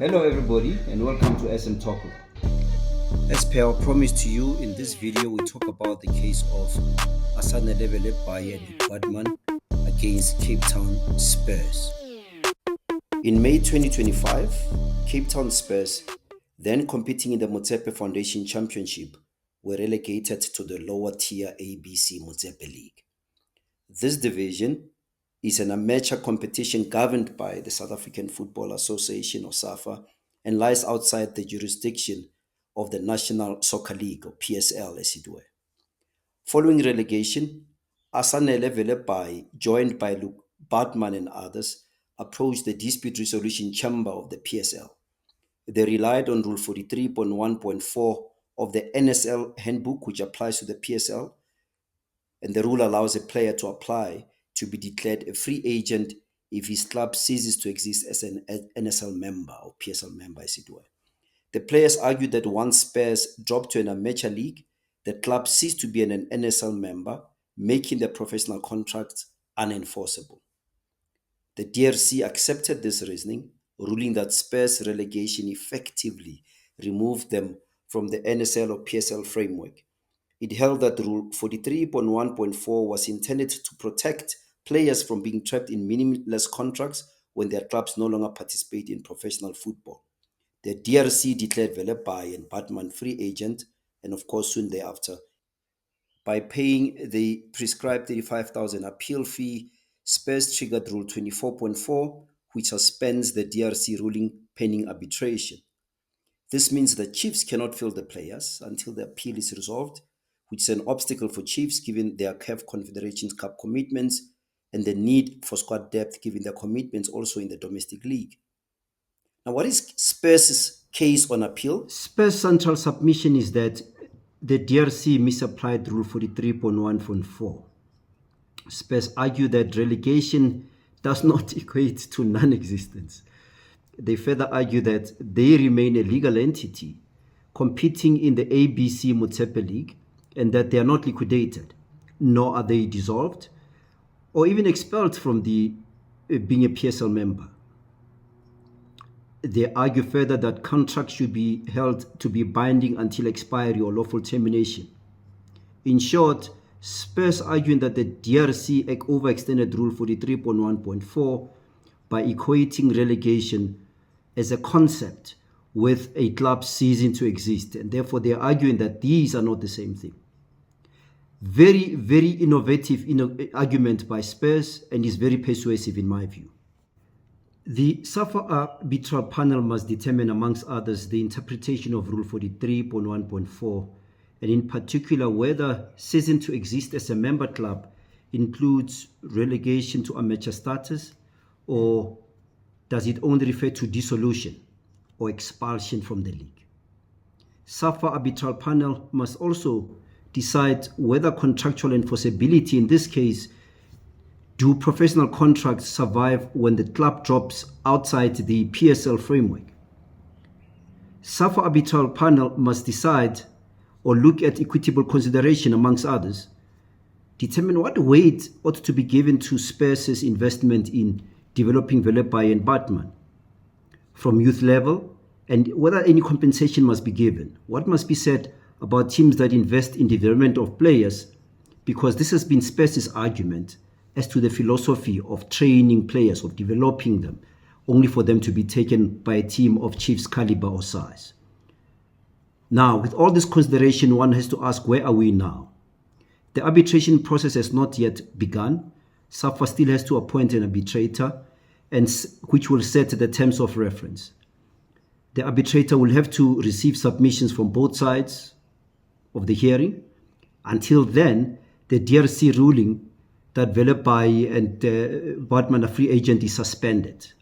Hello everybody and welcome to smTalkLaw. As per our promise to you, in this video we talk about the case of Asanele, Velebayi and Baartman against Cape Town Spurs. In May 2025, Cape Town Spurs, then competing in the Motsepe Foundation Championship, were relegated to the lower tier ABC Motsepe League. This division is an amateur competition governed by the South African Football Association, or SAFA, and lies outside the jurisdiction of the National Soccer League, or PSL as it were. Following relegation, Asanele, Velebayi, joined by Baartman and others, approached the Dispute Resolution Chamber of the PSL. They relied on Rule 43.1.4 of the PSL Handbook, which applies to the PSL, and the rule allows a player to apply to be declared a free agent if his club ceases to exist as an NSL member or PSL member as it were. The players argued that once Spurs dropped to an amateur league, the club ceased to be an NSL member, making the professional contracts unenforceable. The DRC accepted this reasoning, ruling that Spurs relegation effectively removed them from the NSL or PSL framework. It held that Rule 43.1.4 was intended to protect players from being trapped in meaningless contracts when their clubs no longer participate in professional football. The DRC declared Velebayi and Baartman free agent, and of course soon thereafter, by paying the prescribed 35,000 appeal fee. Spurs triggered Rule 24.4, which suspends the DRC ruling pending arbitration. This means that Chiefs cannot fill the players until the appeal is resolved, which is an obstacle for Chiefs given their CAF Confederations Cup commitments and the need for squad depth given their commitments also in the domestic league. Now, what is Spurs' case on appeal? Spurs' central submission is that the DRC misapplied Rule 43.1.4. Spurs argue that relegation does not equate to non-existence. They further argue that they remain a legal entity competing in the ABC Motsepe League and that they are not liquidated, nor are they dissolved or even expelled from being a PSL member. They argue further that contracts should be held to be binding until expiry or lawful termination. In short, Spurs arguing that the DRC overextended Rule 43.1.4 by equating relegation as a concept with a club ceasing to exist, and therefore they are arguing that these are not the same thing. Very, very innovative argument by Spurs, and is very persuasive in my view. The SAFA arbitral panel must determine, amongst others, the interpretation of Rule 43.1.4, and in particular whether ceasing to exist as a member club includes relegation to amateur status, or does it only refer to dissolution or expulsion from the league. SAFA arbitral panel must also decide whether contractual enforceability, in this case, do professional contracts survive when the club drops outside the PSL framework. SAFA arbitral panel must decide or look at equitable consideration, amongst others, determine what weight ought to be given to Spurs' investment in developing Velebayi and Baartman from youth level, and whether any compensation must be given. What must be said about teams that invest in development of players, because this has been Spurs' argument as to the philosophy of training players, of developing them, only for them to be taken by a team of Chiefs caliber or size. Now, with all this consideration, one has to ask, where are we now? The arbitration process has not yet begun. SAFA still has to appoint an arbitrator, which will set the terms of reference. The arbitrator will have to receive submissions from both sides of the hearing. Until then, the DRC ruling that Velebayi and Baartman, a free agent, is suspended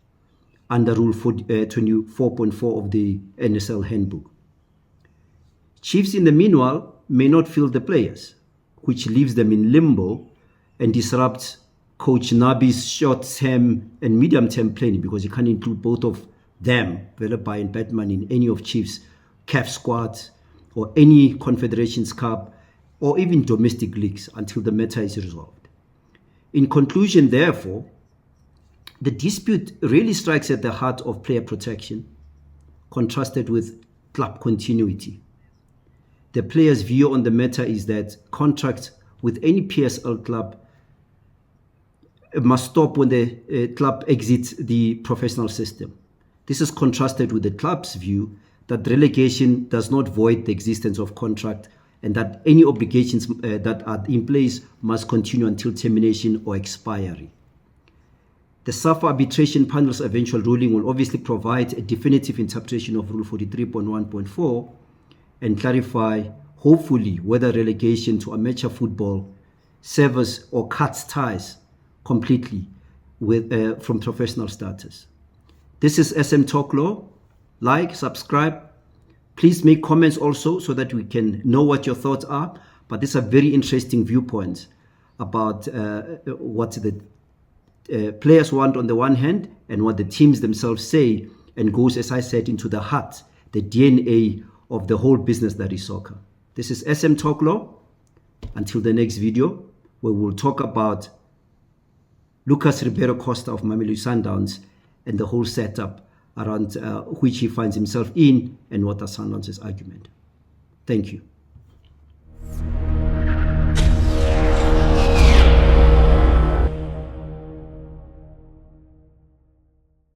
under Rule 24.4 of the NSL Handbook. Chiefs, in the meanwhile, may not fill the players, which leaves them in limbo and disrupts Coach Nabi's short-term and medium-term planning, because you can't include both of them, Velebayi and Baartman, in any of Chiefs' CAF squads or any Confederations Cup or even domestic leagues until the matter is resolved. In conclusion, therefore, the dispute really strikes at the heart of player protection, contrasted with club continuity. The player's view on the matter is that contracts with any PSL club must stop when the club exits the professional system. This is contrasted with the club's view that relegation does not void the existence of contract and that any obligations that are in place must continue until termination or expiry. The SAFA arbitration panel's eventual ruling will obviously provide a definitive interpretation of Rule 43.1.4 and clarify, hopefully, whether relegation to amateur football severs or cuts ties completely with from professional status. This is smTalkLaw. Like, subscribe. Please make comments also so that we can know what your thoughts are. But these are very interesting viewpoints about what the players want on the one hand and what the teams themselves say, and goes, as I said, into the heart, the DNA of the whole business that is soccer. This is smTalkLaw. Until the next video, where we'll talk about Lucas Ribeiro Costa of Mamelodi Sundowns and the whole setup around which he finds himself in and what are Sundowns' argument. Thank you.